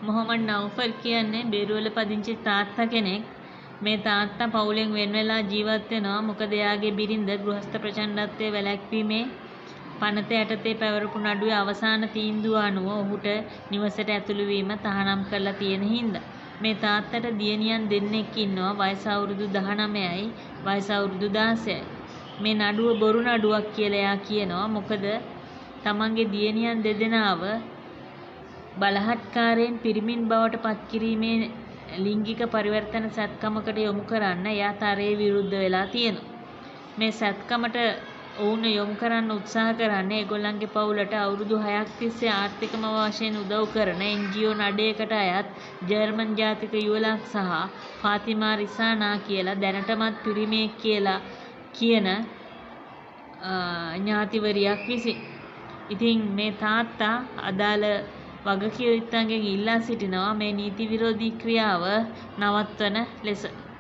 මොහොමඩ් නව්ෆල් කියන්නේ බේරුවල පදිංචි තාත්තා කෙනෙක්. මේ තාත්තා පවුලෙන් වෙන් වෙලා ජීවත් වෙනවා. මොකද එයාගේ බිරිඳ ගෘහස්ත ප්‍රචණ්ඩත්වයේ වැළැක්වීමේ පනත යටතේ පැවරපු නඩුවේ අවසාන තීන්දුව අනුව ඔහුට නිවසට ඇතුළු වීම තහනම් කරලා තියෙන හින්දා. මේ තාත්තට දියණියන් දෙන්නෙක් ඉන්නවා. වයස අවුරුදු 19යි, වයස අවුරුදු 16යි. මේ නඩුව බොරු නඩුවක් කියලා එයා කියනවා. මොකද තමන්ගේ දියණියන් දෙදෙනාව බලහත්කාරයෙන් පිරිමින් බවට පත්කිරීමේ ලිංගික පරිවර්තන සැත්කමකට යොමු කරන්න එයා තරයේ විරුද්ධ වෙලා තියෙනවා. මේ සැත්කමට ඔවුන් යොමු කරන්න උත්සාහ කරන්නේ ඒගොල්ලන්ගේ පවුලට අවුරුදු 6ක් තිස්සේ ආර්ථිකම වශයෙන් උදව් කරන NGO නඩයකට අයත් ජර්මන් ජාතික යුවළක් සහ ෆාතිමා රිසානා කියලා දැනටමත් පිරිමියෙක් කියලා කියන ඥාතිවරියක් විසින්. ඉතින් මේ තාත්තා අදාළ වගකිව යුත්තන්ගෙන් ඉල්ලා සිටිනවා මේ නීති විරෝධී ක්‍රියාව නවත්වන ලෙස.